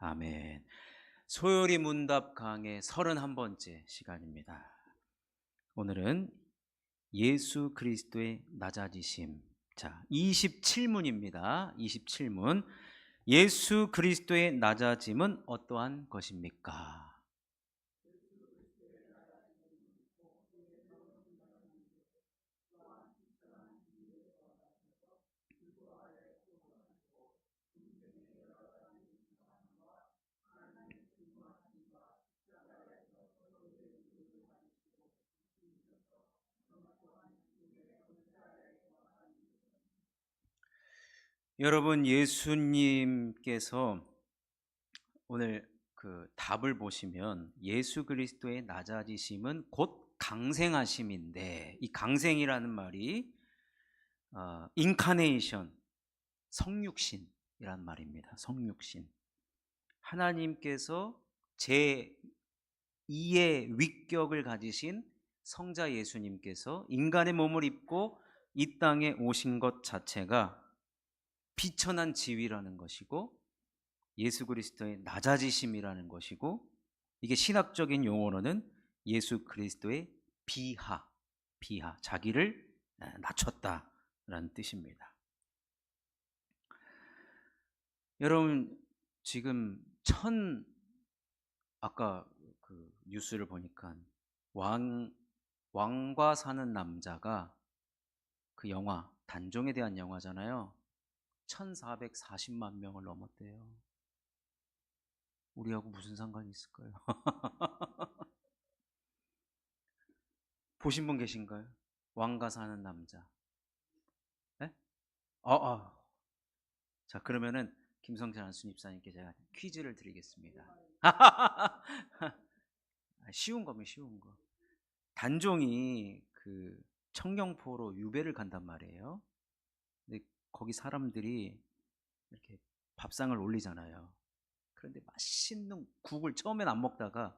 아멘. 소요리 문답 강의 31번째 시간입니다. 오늘은 예수 그리스도의 낮아지심. 자, 27문입니다. 27문. 예수 그리스도의 낮아짐은 어떠한 것입니까? 여러분, 예수님께서 오늘 그 답을 보시면 예수 그리스도의 낮아지심은 곧 강생하심인데, 이 강생이라는 말이 인카네이션, 성육신이란 말입니다. 성육신. 하나님께서 제2의 위격을 가지신 성자 예수님께서 인간의 몸을 입고 이 땅에 오신 것 자체가 비천한 지위라는 것이고, 예수 그리스도의 낮아지심이라는 것이고, 이게 신학적인 용어로는 예수 그리스도의 비하, 자기를 낮췄다라는 뜻입니다. 여러분, 지금 아까 그 뉴스를 보니까 왕과 사는 남자가, 그 영화 단종에 대한 영화잖아요. 1440만 명을 넘었대요. 우리하고 무슨 상관이 있을까요? 보신 분 계신가요? 왕과 사는 남자. 네? 자, 그러면은 김성찬 안수집사님께 제가 퀴즈를 드리겠습니다. 쉬운 거면 쉬운 거. 단종이 그 청령포로 유배를 간단 말이에요. 근데 거기 사람들이 이렇게 밥상을 올리잖아요. 그런데 맛있는 국을 처음엔 안 먹다가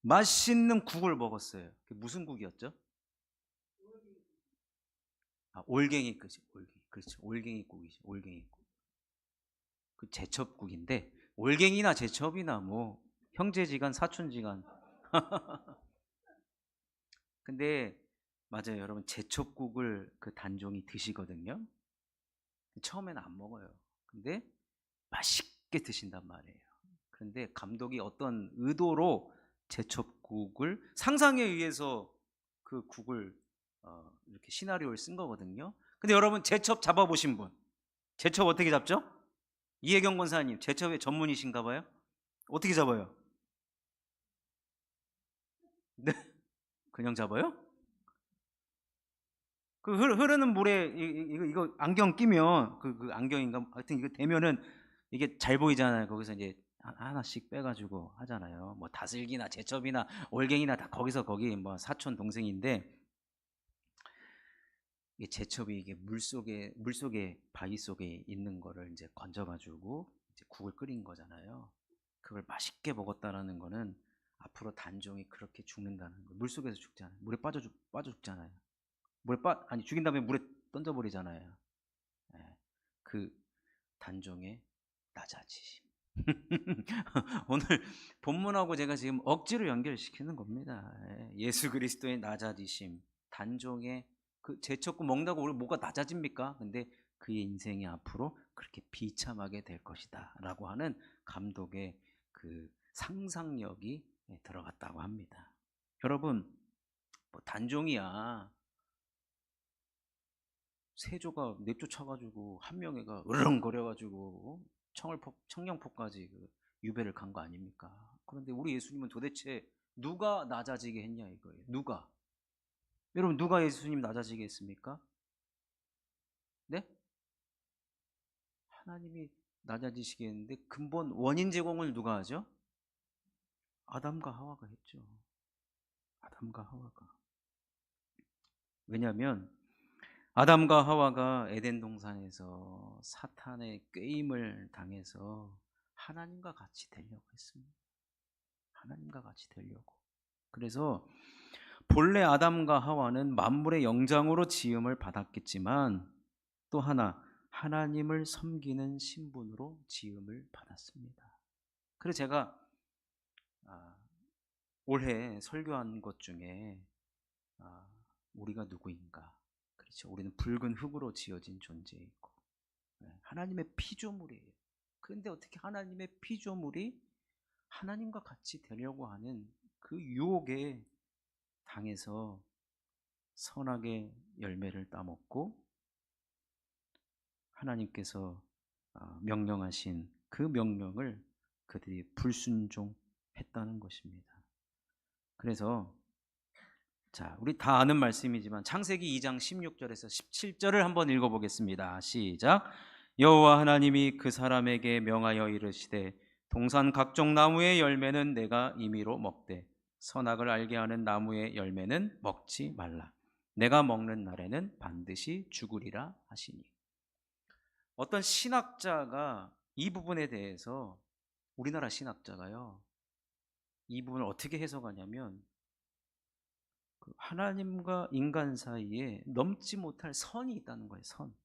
맛있는 국을 먹었어요. 그게 무슨 국이었죠? 올갱이, 그렇죠. 그렇죠. 올갱이국이죠. 올갱이국. 그 제첩국인데, 올갱이나 제첩이나 뭐 형제지간 사촌지간. 근데 맞아요, 여러분. 제첩국을 그 단종이 드시거든요. 처음에는 안 먹어요. 근데 맛있게 드신단 말이에요. 그런데 감독이 어떤 의도로 제첩국을 상상에 의해서 그 국을 이렇게 시나리오를 쓴 거거든요. 근데 여러분, 제첩 잡아보신 분, 제첩 어떻게 잡죠? 이혜경 권사님, 제첩의 전문이신가 봐요. 어떻게 잡아요? 네, 그냥 잡아요? 그 흐르는 물에 이거 안경 끼면 그 안경인가 하여튼 이거 대면은 이게 잘 보이잖아요. 거기서 이제 하나씩 빼가지고 하잖아요. 뭐 다슬기나 제첩이나 올갱이나 다 거기 뭐 사촌 동생인데, 이 제첩이 이게 물속에 바위 속에 있는 거를 이제 건져가지고 이제 국을 끓인 거잖아요. 그걸 맛있게 먹었다라는 거는 앞으로 단종이 그렇게 죽는다는 거. 물속에서 죽잖아요. 물에 빠져 죽잖아요. 아니, 죽인 다음에 물에 던져버리잖아요. 예, 그 단종의 낮아지심. 오늘 본문하고 제가 지금 억지로 연결시키는 겁니다. 예수 그리스도의 낮아지심, 단종의 그 제쳤고 먹는다고 우리 뭐가 낮아집니까? 근데 그의 인생이 앞으로 그렇게 비참하게 될 것이다라고 하는 감독의 그 상상력이 들어갔다고 합니다. 여러분, 뭐 단종이야 세조가 내쫓아가지고 한 명애가 으르렁거려가지고 청령포까지 그 유배를 간 거 아닙니까? 그런데 우리 예수님은 도대체 누가 낮아지게 했냐 이거예요. 누가? 여러분, 누가 예수님 낮아지게 했습니까? 네? 하나님이 낮아지시게 했는데, 근본 원인 제공을 누가 하죠? 아담과 하와가 했죠. 아담과 하와가. 왜냐하면 아담과 하와가 에덴 동산에서 사탄의 꾀임을 당해서 하나님과 같이 되려고 했습니다. 하나님과 같이 되려고. 그래서 본래 아담과 하와는 만물의 영장으로 지음을 받았겠지만, 또 하나 하나님을 섬기는 신분으로 지음을 받았습니다. 그래서 제가 아, 올해 설교한 것 중에 아, 우리가 누구인가? 그렇죠. 우리는 붉은 흙으로 지어진 존재이고 하나님의 피조물이에요. 그런데 어떻게 하나님의 피조물이 하나님과 같이 되려고 하는 그 유혹에 당해서 선악의 열매를 따먹고 하나님께서 명령하신 그 명령을 그들이 불순종했다는 것입니다. 그래서 자, 우리 다 아는 말씀이지만 창세기 2장 16절에서 17절을 한번 읽어보겠습니다. 시작. 여호와 하나님이 그 사람에게 명하여 이르시되 동산 각종 나무의 열매는 내가 임의로 먹되 선악을 알게 하는 나무의 열매는 먹지 말라. 내가 먹는 날에는 반드시 죽으리라 하시니. 어떤 신학자가 이 부분에 대해서 우리나라 신학자가요. 이 부분을 어떻게 해석하냐면 하나님과 인간 사이에 넘지 못할 선이 있다는 거예요. 선.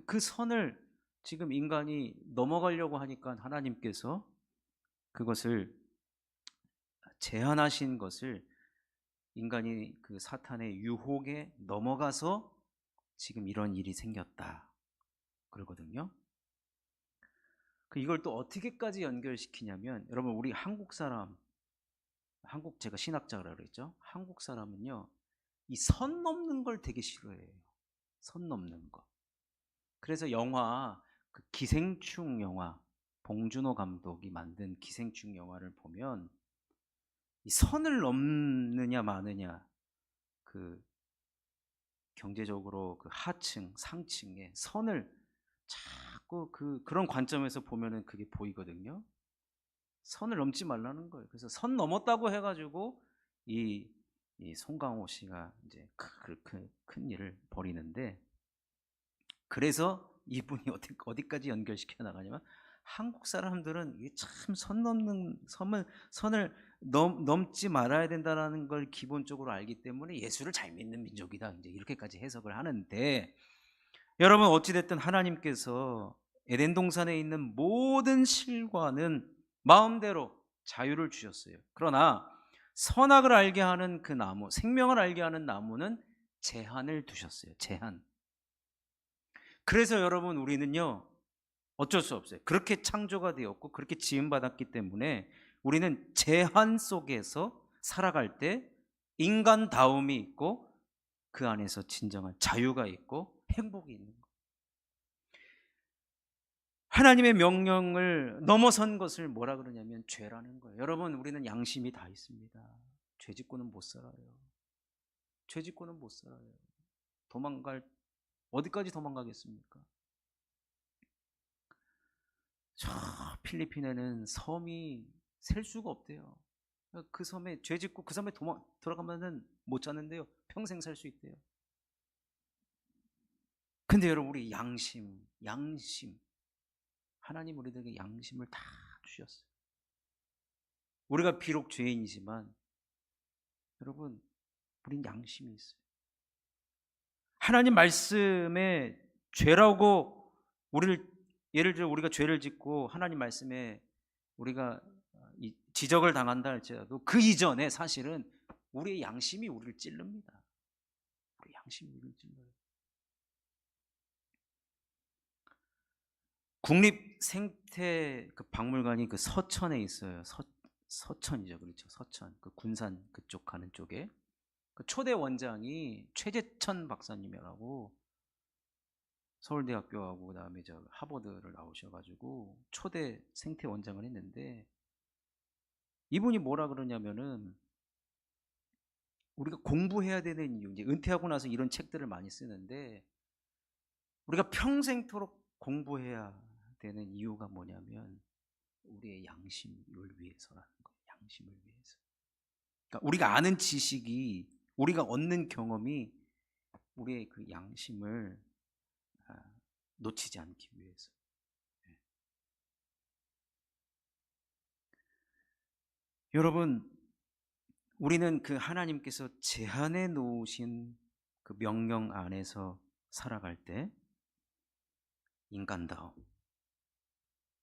그 선을 지금 인간이 넘어가려고 하니까 하나님께서 그것을 제한하신 것을 인간이 그 사탄의 유혹에 넘어가서 지금 이런 일이 생겼다. 그러거든요. 이걸 또 어떻게까지 연결시키냐면 여러분 우리 한국 사람 제가 신학자라고 그랬죠. 한국 사람은요. 이 선 넘는 걸 되게 싫어해요. 선 넘는 거. 그래서 영화 그 기생충 영화 봉준호 감독이 만든 기생충 영화를 보면 이 선을 넘느냐 마느냐 그 경제적으로 그 하층 상층의 선을 자꾸 그런 관점에서 보면은 그게 보이거든요. 선을 넘지 말라는 거예요. 그래서 선 넘었다고 해가지고 이 송강호 씨가 이제 큰 일을 벌이는데 그래서 이분이 어디까지 연결시켜 나가냐면 한국 사람들은 이게 참 선을 넘지 말아야 된다는 걸 기본적으로 알기 때문에 예수를 잘 믿는 민족이다. 이제 이렇게까지 해석을 하는데 여러분 어찌됐든 하나님께서 에덴 동산에 있는 모든 실과는 마음대로 자유를 주셨어요. 그러나 선악을 알게 하는 그 나무, 생명을 알게 하는 나무는 제한을 두셨어요. 제한. 그래서 여러분 우리는요 어쩔 수 없어요. 그렇게 창조가 되었고 그렇게 지음받았기 때문에 우리는 제한 속에서 살아갈 때 인간다움이 있고 그 안에서 진정한 자유가 있고 행복이 있는 거예요. 하나님의 명령을 넘어선 것을 뭐라 그러냐면 죄라는 거예요. 여러분 우리는 양심이 다 있습니다. 죄 짓고는 못 살아요. 죄 짓고는 못 살아요. 어디까지 도망가겠습니까? 저 필리핀에는 섬이 셀 수가 없대요. 그 섬에 죄 짓고 그 섬에 들어가면은 못 자는데요. 평생 살 수 있대요. 근데 여러분 우리 양심 하나님 우리들에게 양심을 다 주셨어요. 우리가 비록 죄인이지만 여러분 우린 양심이 있어요. 하나님 말씀에 죄라고 예를 들어 우리가 죄를 짓고 하나님 말씀에 우리가 지적을 당한다 할지라도 그 이전에 사실은 우리의 양심이 우리를 찔릅니다. 우리 양심이 우리를 찔러요. 국립생태 박물관이 그 서천에 있어요. 서천이죠, 그렇죠? 서천 그 군산 그쪽 가는 쪽에 그 초대 원장이 최재천 박사님이라고 서울대학교하고 그다음에 하버드를 나오셔가지고 초대 생태 원장을 했는데 이분이 뭐라 그러냐면은 우리가 공부해야 되는 이유, 이제 은퇴하고 나서 이런 책들을 많이 쓰는데 우리가 평생토록 공부해야 되는 이유가 뭐냐면 우리의 양심을 위해서라는 거예요. 양심을 위해서. 그러니까 우리가 아는 지식이 우리가 얻는 경험이 우리의 그 양심을 놓치지 않기 위해서. 여러분 우리는 그 하나님께서 제한해 놓으신 그 명령 안에서 살아갈 때 인간다움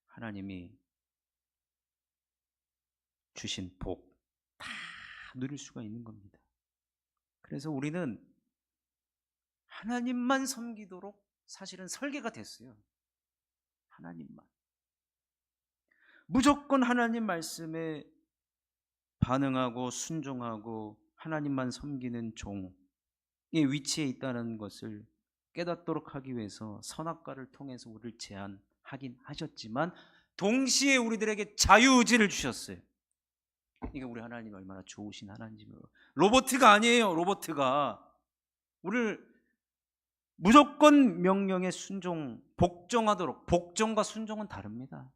하나님이 주신 복 다 누릴 수가 있는 겁니다. 그래서 우리는 하나님만 섬기도록 사실은 설계가 됐어요. 하나님만. 무조건 하나님 말씀에 반응하고 순종하고 하나님만 섬기는 종의 위치에 있다는 것을 깨닫도록 하기 위해서 선악과를 통해서 우리를 제한하긴 하셨지만 동시에 우리들에게 자유의지를 주셨어요. 이게 우리 하나님이 얼마나 좋으신 하나님이에요. 로봇가 아니에요. 로봇가 우리를 무조건 명령에 순종, 복종하도록. 복종과 순종은 다릅니다.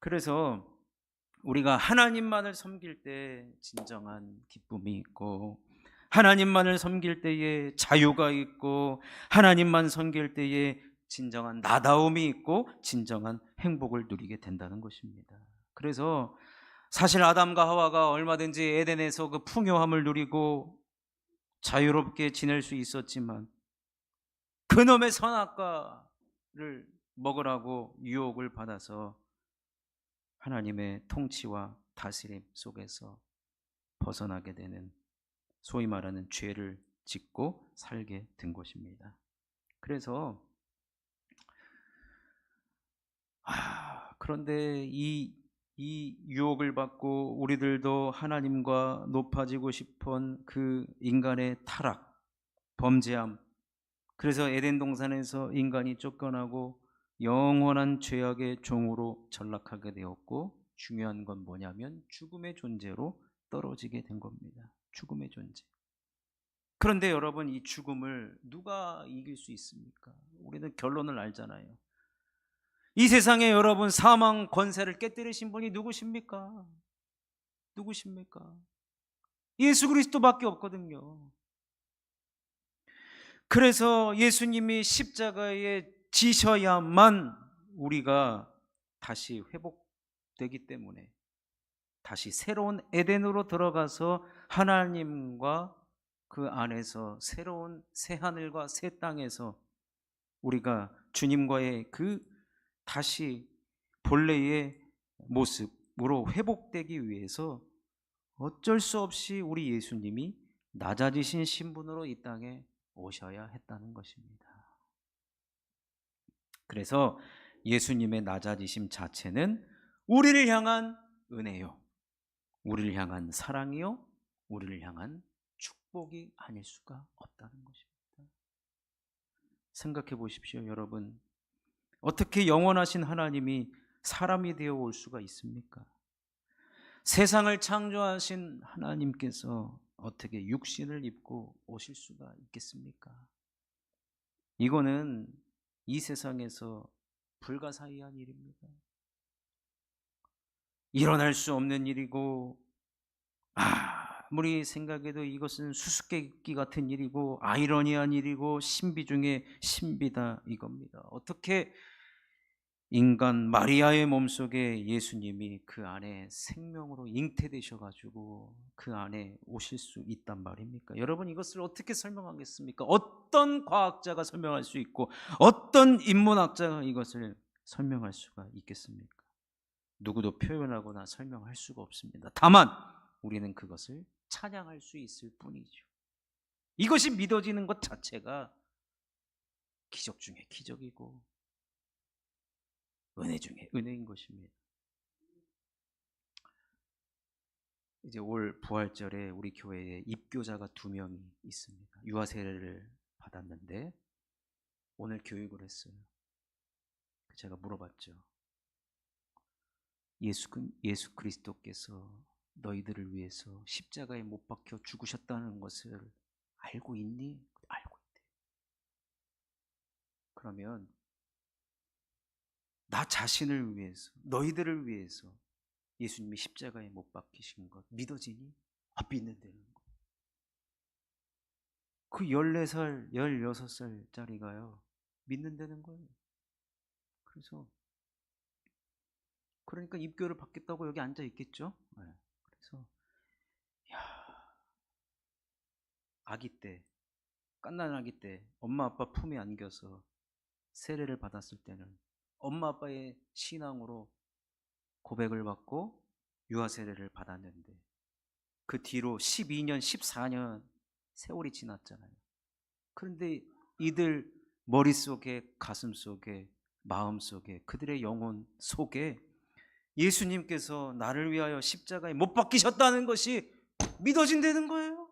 그래서 우리가 하나님만을 섬길 때 진정한 기쁨이 있고, 하나님만을 섬길 때에 자유가 있고, 하나님만 섬길 때에 진정한 나다움이 있고 진정한 행복을 누리게 된다는 것입니다. 그래서 사실 아담과 하와가 얼마든지 에덴에서 그 풍요함을 누리고 자유롭게 지낼 수 있었지만 그놈의 선악과를 먹으라고 유혹을 받아서 하나님의 통치와 다스림 속에서 벗어나게 되는, 소위 말하는 죄를 짓고 살게 된 것입니다. 그래서 그런데 이 유혹을 받고 우리들도 하나님과 높아지고 싶은 그 인간의 타락, 범죄함, 그래서 에덴 동산에서 인간이 쫓겨나고 영원한 죄악의 종으로 전락하게 되었고, 중요한 건 뭐냐면 죽음의 존재로 떨어지게 된 겁니다. 죽음의 존재. 그런데 여러분, 이 죽음을 누가 이길 수 있습니까? 우리는 결론을 알잖아요. 이 세상에 여러분 사망 권세를 깨뜨리신 분이 누구십니까? 누구십니까? 예수 그리스도밖에 없거든요. 그래서 예수님이 십자가에 지셔야만 우리가 다시 회복되기 때문에 다시 새로운 에덴으로 들어가서 하나님과 그 안에서 새로운 새하늘과 새 땅에서 우리가 주님과의 그 다시 본래의 모습으로 회복되기 위해서 어쩔 수 없이 우리 예수님이 낮아지신 신분으로 이 땅에 오셔야 했다는 것입니다. 그래서 예수님의 낮아지심 자체는 우리를 향한 은혜요, 우리를 향한 사랑이요, 우리를 향한 축복이 아닐 수가 없다는 것입니다. 생각해 보십시오, 여러분. 어떻게 영원하신 하나님이 사람이 되어 올 수가 있습니까? 세상을 창조하신 하나님께서 어떻게 육신을 입고 오실 수가 있겠습니까? 이거는 이 세상에서 불가사의한 일입니다. 일어날 수 없는 일이고, 아무리 생각해도 이것은 수수께끼 같은 일이고 아이러니한 일이고 신비 중에 신비다 이겁니다. 어떻게 인간 마리아의 몸속에 예수님이 그 안에 생명으로 잉태되셔가지고 그 안에 오실 수 있단 말입니까? 여러분, 이것을 어떻게 설명하겠습니까? 어떤 과학자가 설명할 수 있고 어떤 인문학자가 이것을 설명할 수가 있겠습니까? 누구도 표현하거나 설명할 수가 없습니다. 다만 우리는 그것을 찬양할 수 있을 뿐이죠. 이것이 믿어지는 것 자체가 기적 중에 기적이고 은혜 중에 은혜인 것입니다. 이제 올 부활절에 우리 교회에 입교자가 2명이 있습니다. 유아 세례를 받았는데 오늘 교육을 했어요. 제가 물어봤죠. 예수 그리스도께서 너희들을 위해서 십자가에 못 박혀 죽으셨다는 것을 알고 있니? 알고 있대. 그러면 나 자신을 위해서, 너희들을 위해서 예수님이 십자가에 못 박히신 것 믿어지니? 믿는다는 거. 그 14살, 16살짜리가요 믿는다는 거예요. 그러니까 입교를 받겠다고 여기 앉아 있겠죠. 그래서 아기 때, 갓난 아기 때 엄마 아빠 품에 안겨서 세례를 받았을 때는 엄마 아빠의 신앙으로 고백을 받고 유아 세례를 받았는데 그 뒤로 12년, 14년 세월이 지났잖아요. 그런데 이들 머릿속에, 가슴속에, 마음속에, 그들의 영혼 속에 예수님께서 나를 위하여 십자가에 못 박히셨다는 것이 믿어진다는 거예요.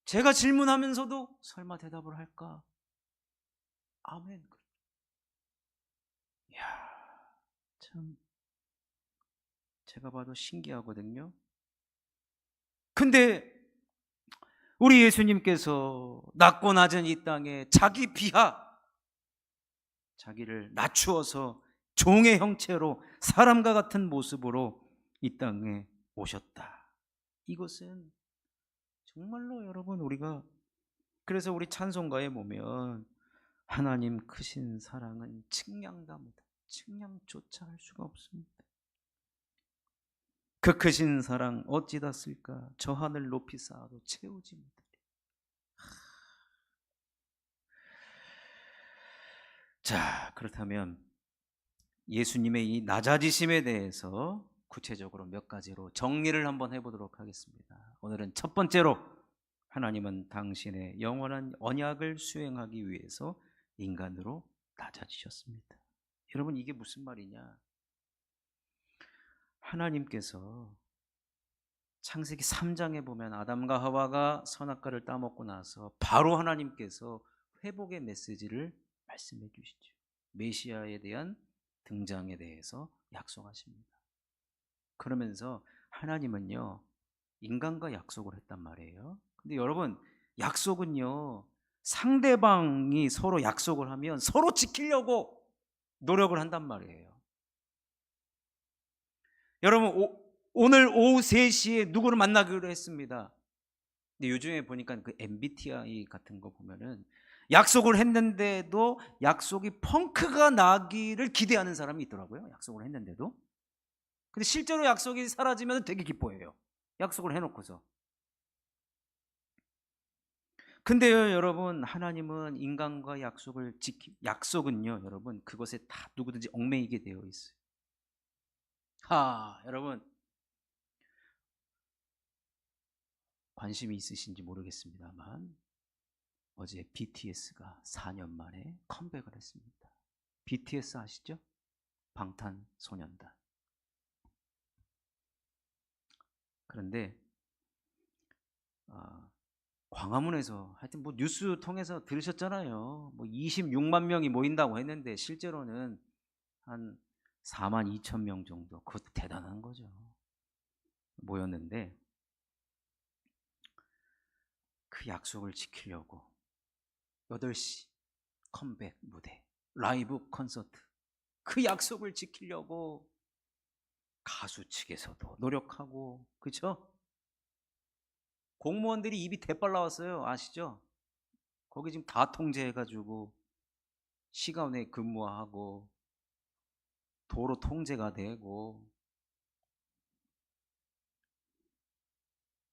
제가 질문하면서도 설마 대답을 할까? 아멘. 이야, 참 제가 봐도 신기하거든요. 근데 우리 예수님께서 낮고 낮은 이 땅에 자기 비하, 자기를 낮추어서 종의 형체로 사람과 같은 모습으로 이 땅에 오셨다. 이것은 정말로 여러분, 우리가 그래서 우리 찬송가에 보면 하나님 크신 사랑은 측량다 못해, 측량조차 할 수가 없습니다. 그 크신 사랑 어찌다 쓸까? 저 하늘 높이 쌓아도 채우지 못하리. 자, 그렇다면 예수님의 이 낮아지심에 대해서 구체적으로 몇 가지로 정리를 한번 해보도록 하겠습니다. 오늘은 첫 번째로, 하나님은 당신의 영원한 언약을 수행하기 위해서 인간으로 낮아지셨습니다. 여러분, 이게 무슨 말이냐? 하나님께서 창세기 3장에 보면 아담과 하와가 선악과를 따먹고 나서 바로 하나님께서 회복의 메시지를 말씀해 주시죠. 메시아에 대한 등장에 대해서 약속하십니다. 그러면서 하나님은요, 인간과 약속을 했단 말이에요. 근데 여러분, 약속은요, 상대방이 서로 약속을 하면 서로 지키려고 노력을 한단 말이에요. 여러분, 오늘 오후 3시에 누구를 만나기로 했습니다. 근데 요즘에 보니까 그 MBTI 같은 거 보면은 약속을 했는데도 약속이 펑크가 나기를 기대하는 사람이 있더라고요. 약속을 했는데도. 근데 실제로 약속이 사라지면 되게 기뻐해요. 약속을 해놓고서. 근데요, 여러분, 하나님은 인간과 약속은요, 여러분, 그것에 다 누구든지 얽매이게 되어 있어요. 여러분, 관심이 있으신지 모르겠습니다만 어제 BTS가 4년 만에 컴백을 했습니다. BTS 아시죠? 방탄소년단. 그런데 광화문에서 하여튼 뭐 뉴스 통해서 들으셨잖아요. 뭐 26만 명이 모인다고 했는데 실제로는 한 4만 2천 명 정도, 그것도 대단한 거죠, 모였는데 그 약속을 지키려고 8시 컴백 무대, 라이브 콘서트, 그 약속을 지키려고 가수 측에서도 노력하고, 그렇죠? 공무원들이 입이 대빨 나왔어요. 아시죠? 거기 지금 다 통제해가지고 시간에 근무하고 도로 통제가 되고.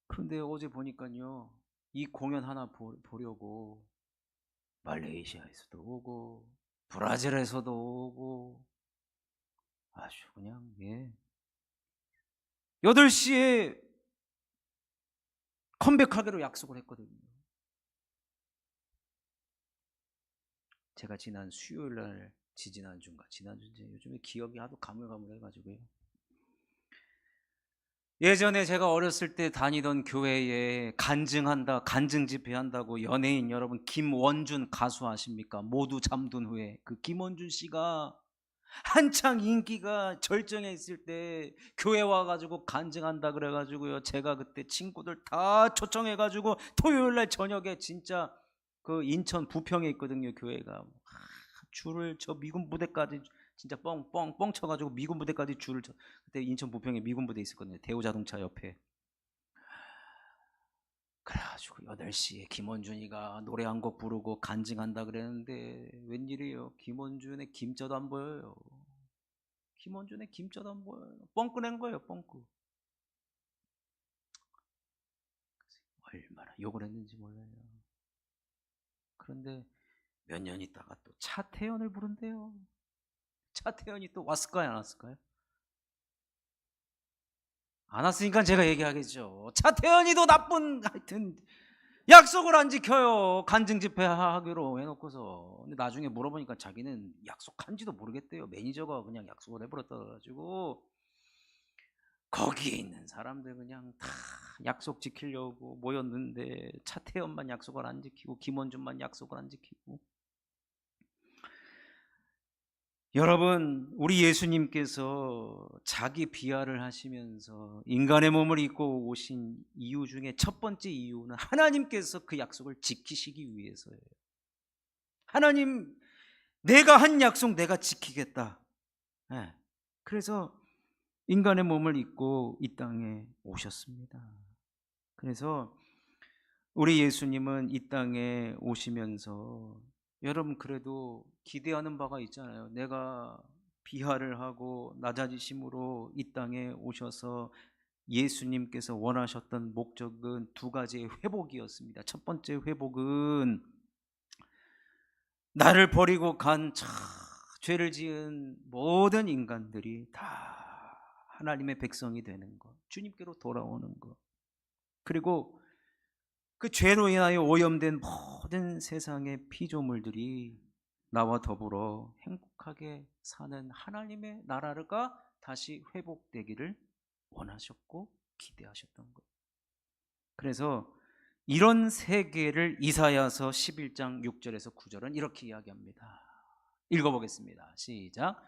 그런데 어제 보니까요, 이 공연 하나 보려고 말레이시아에서도 오고 브라질에서도 오고 아주 그냥, 예, 8시에 컴백하기로 약속을 했거든요. 제가 지난 수요일 날, 지지난주인가 지난주인지, 요즘에 기억이 하도 가물가물해가지고요. 예전에 제가 어렸을 때 다니던 교회에 간증 집회한다고 연예인 여러분, 김원준 가수 아십니까? 모두 잠든 후에. 그 김원준 씨가 한창 인기가 절정에 있을 때 교회 와가지고 간증한다 그래가지고요, 제가 그때 친구들 다 초청해가지고 토요일 날 저녁에, 진짜 그 인천 부평에 있거든요, 교회가. 줄을, 저 미군 부대까지 진짜 뻥 쳐가지고 미군 부대까지 줄을 쳐. 그때 인천 부평에 미군 부대 있었거든요, 대우자동차 옆에. 그래가지고 8시에 김원준이가 노래 한 곡 부르고 간증한다 그랬는데 웬일이에요, 김원준의 김자도 안 보여요. 김원준의 김자도 안 보여요. 뻥크 낸 거예요, 뻥크. 얼마나 욕을 했는지 몰라요. 그런데 몇 년 있다가 또 차태현을 부른대요. 차태현이 또 왔을까요, 안 왔을까요? 안 왔으니까 제가 얘기하겠죠. 차태현이도 나쁜, 하여튼 약속을 안 지켜요. 간증 집회 하기로 해놓고서. 근데 나중에 물어보니까 자기는 약속한지도 모르겠대요. 매니저가 그냥 약속을 해버렸다 가지고 거기에 있는 사람들 그냥 다 약속 지키려고 모였는데 차태현만 약속을 안 지키고 김원준만 약속을 안 지키고. 여러분, 우리 예수님께서 자기 비하를 하시면서 인간의 몸을 입고 오신 이유 중에 첫 번째 이유는 하나님께서 그 약속을 지키시기 위해서예요. 하나님, 내가 한 약속 내가 지키겠다. 네. 그래서 인간의 몸을 입고 이 땅에 오셨습니다. 그래서 우리 예수님은 이 땅에 오시면서 여러분 그래도 기대하는 바가 있잖아요. 내가 비하를 하고 낮아지심으로 이 땅에 오셔서 예수님께서 원하셨던 목적은 두 가지의 회복이었습니다. 첫 번째 회복은 나를 버리고 간 죄를 지은 모든 인간들이 다 하나님의 백성이 되는 것, 주님께로 돌아오는 것. 그리고 그 죄로 인하여 오염된 모든 세상의 피조물들이 나와 더불어 행복하게 사는 하나님의 나라가 다시 회복되기를 원하셨고 기대하셨던 거예요. 그래서 이런 세계를 이사야서 11장 6절에서 9절은 이렇게 이야기합니다. 읽어보겠습니다. 시작.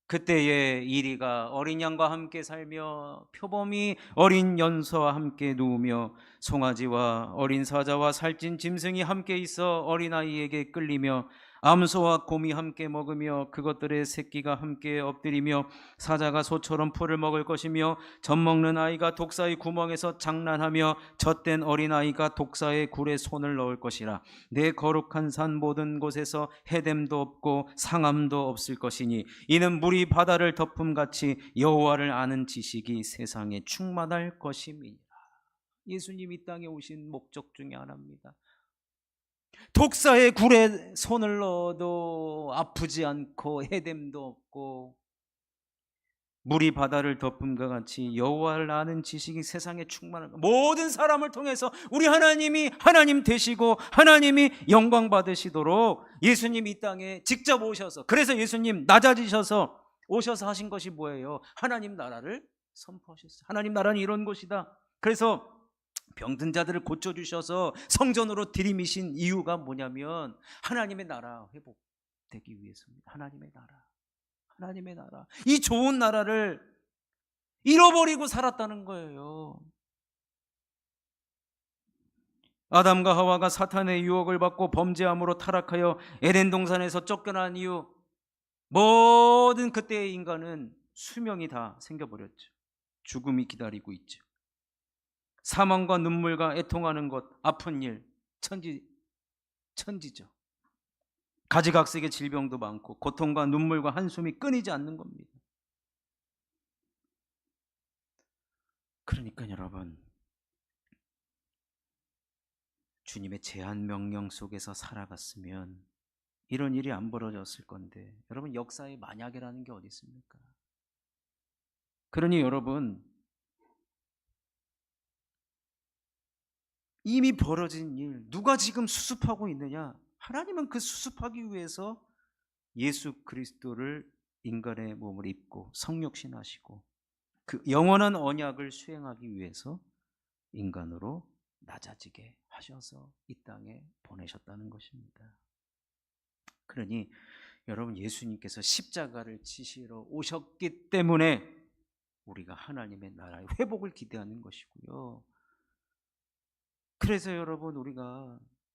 그때에 이리가 어린 양과 함께 살며 표범이 어린 연소와 함께 누우며 송아지와 어린 사자와 살찐 짐승이 함께 있어 어린아이에게 끌리며 암소와 곰이 함께 먹으며 그것들의 새끼가 함께 엎드리며 사자가 소처럼 풀을 먹을 것이며 젖먹는 아이가 독사의 구멍에서 장난하며 젖된 어린아이가 독사의 굴에 손을 넣을 것이라. 내 거룩한 산 모든 곳에서 해됨도 없고 상함도 없을 것이니 이는 물이 바다를 덮음같이 여호와를 아는 지식이 세상에 충만할 것임이니라. 예수님이 이 땅에 오신 목적 중에 하나입니다. 독사의 굴에 손을 넣어도 아프지 않고 해됨도 없고 물이 바다를 덮음과 같이 여호와를 아는 지식이 세상에 충만한 모든 사람을 통해서 우리 하나님이 하나님 되시고 하나님이 영광 받으시도록 예수님 이 땅에 직접 오셔서, 그래서 예수님 낮아지셔서 오셔서 하신 것이 뭐예요? 하나님 나라를 선포하셨어요. 하나님 나라는 이런 곳이다. 그래서 병든 자들을 고쳐주셔서 성전으로 들이미신 이유가 뭐냐면 하나님의 나라 회복되기 위해서입니다. 하나님의 나라, 하나님의 나라, 이 좋은 나라를 잃어버리고 살았다는 거예요. 아담과 하와가 사탄의 유혹을 받고 범죄함으로 타락하여 에덴 동산에서 쫓겨난 이유, 모든 그때의 인간은 수명이 다 생겨버렸죠. 죽음이 기다리고 있죠. 사망과 눈물과 애통하는 것, 아픈 일, 천지죠. 가지각색의 질병도 많고 고통과 눈물과 한숨이 끊이지 않는 겁니다. 그러니까 여러분, 주님의 제한 명령 속에서 살아갔으면 이런 일이 안 벌어졌을 건데, 여러분 역사에 만약이라는 게 어디 있습니까? 그러니 여러분, 이미 벌어진 일 누가 지금 수습하고 있느냐? 하나님은 그 수습하기 위해서 예수 그리스도를 인간의 몸을 입고 성육신하시고 그 영원한 언약을 수행하기 위해서 인간으로 낮아지게 하셔서 이 땅에 보내셨다는 것입니다. 그러니 여러분, 예수님께서 십자가를 지시러 오셨기 때문에 우리가 하나님의 나라의 회복을 기대하는 것이고요. 그래서 여러분,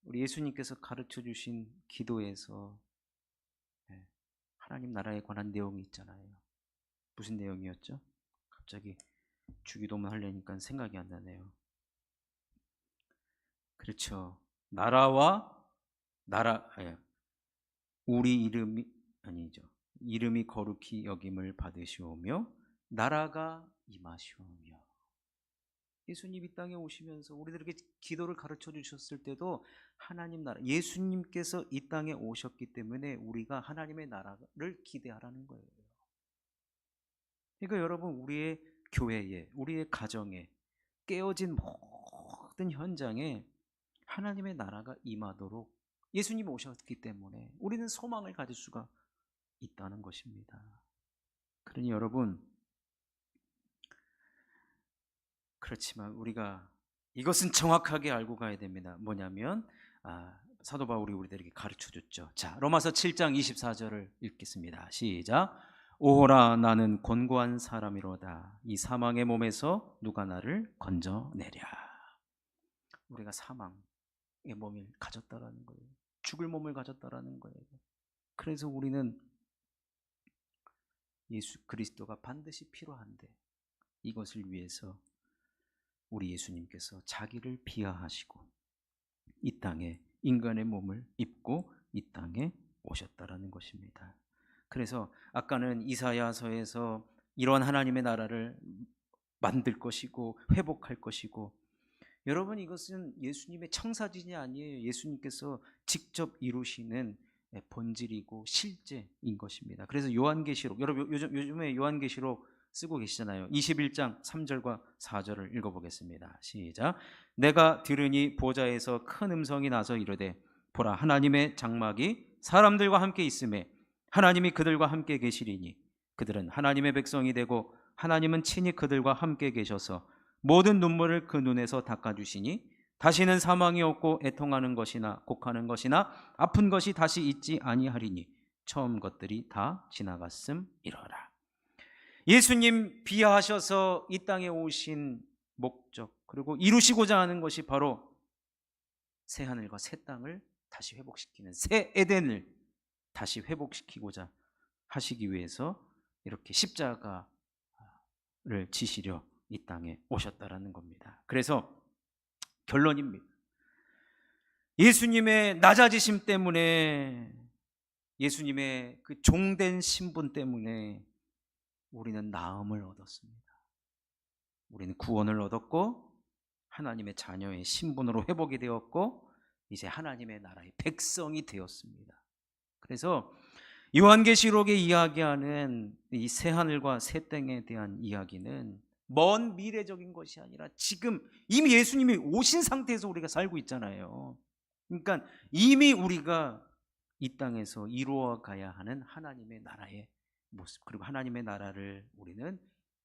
우리 예수님께서 가르쳐 주신 기도에서 하나님 나라에 관한 내용이 있잖아요. 무슨 내용이었죠? 갑자기 주기도문 하려니까 생각이 안 나네요. 그렇죠. 우리 이름이 아니죠. 이름이 거룩히 여김을 받으시오며 나라가 임하시오며. 예수님 이 땅에 오시면서 우리들에게 기도를 가르쳐 주셨을 때도 하나님 나라, 예수님께서 이 땅에 오셨기 때문에 우리가 하나님의 나라를 기대하라는 거예요. 그러니까 여러분, 우리의 교회에, 우리의 가정에, 깨어진 모든 현장에 하나님의 나라가 임하도록 예수님이 오셨기 때문에 우리는 소망을 가질 수가 있다는 것입니다. 그러니 여러분, 그렇지만 우리가 이것은 정확하게 알고 가야 됩니다. 뭐냐면 사도 바울이 우리들에게 가르쳐줬죠. 자, 로마서 7장 24절을 읽겠습니다. 시작. 오호라, 나는 곤고한 사람이로다. 이 사망의 몸에서 누가 나를 건져내랴. 우리가 사망의 몸을 가졌다라는 거예요. 죽을 몸을 가졌다라는 거예요. 그래서 우리는 예수 그리스도가 반드시 필요한데, 이것을 위해서 우리 예수님께서 자기를 비하하시고 이 땅에 인간의 몸을 입고 이 땅에 오셨다라는 것입니다. 그래서 아까는 이사야서에서 이런 하나님의 나라를 만들 것이고 회복할 것이고, 여러분, 이것은 예수님의 청사진이 아니에요. 예수님께서 직접 이루시는 본질이고 실제인 것입니다. 그래서 요한계시록, 여러분 요즘에 요한계시록 쓰고 계시잖아요. 21장 3절과 4절을 읽어보겠습니다. 시작. 내가 들으니 보좌에서 큰 음성이 나서 이르되, 보라, 하나님의 장막이 사람들과 함께 있음에 하나님이 그들과 함께 계시리니 그들은 하나님의 백성이 되고 하나님은 친히 그들과 함께 계셔서 모든 눈물을 그 눈에서 닦아주시니 다시는 사망이 없고 애통하는 것이나 곡하는 것이나 아픈 것이 다시 있지 아니하리니 처음 것들이 다 지나갔음이러라. 예수님 비하하셔서 이 땅에 오신 목적, 그리고 이루시고자 하는 것이 바로 새 하늘과 새 땅을 다시 회복시키는, 새 에덴을 다시 회복시키고자 하시기 위해서 이렇게 십자가를 지시려 이 땅에 오셨다라는 겁니다. 그래서 결론입니다. 예수님의 낮아지심 때문에, 예수님의 그 종된 신분 때문에 우리는 나음을 얻었습니다. 우리는 구원을 얻었고 하나님의 자녀의 신분으로 회복이 되었고 이제 하나님의 나라의 백성이 되었습니다. 그래서 요한계시록에 이야기하는 이 새하늘과 새 땅에 대한 이야기는 먼 미래적인 것이 아니라 지금 이미 예수님이 오신 상태에서 우리가 살고 있잖아요. 그러니까 이미 우리가 이 땅에서 이루어 가야 하는 하나님의 나라의 모습, 그리고 하나님의 나라를 우리는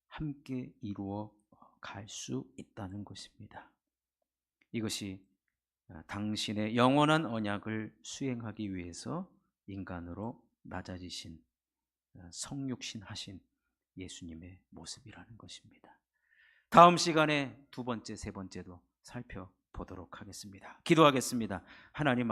함께 이루어 갈 수 있다는 것입니다. 이것이 당신의 영원한 언약을 수행하기 위해서 인간으로 낮아지신, 성육신 하신 예수님의 모습이라는 것입니다. 다음 시간에 두 번째, 세 번째도 살펴보도록 하겠습니다. 기도하겠습니다. 하나님 아버지,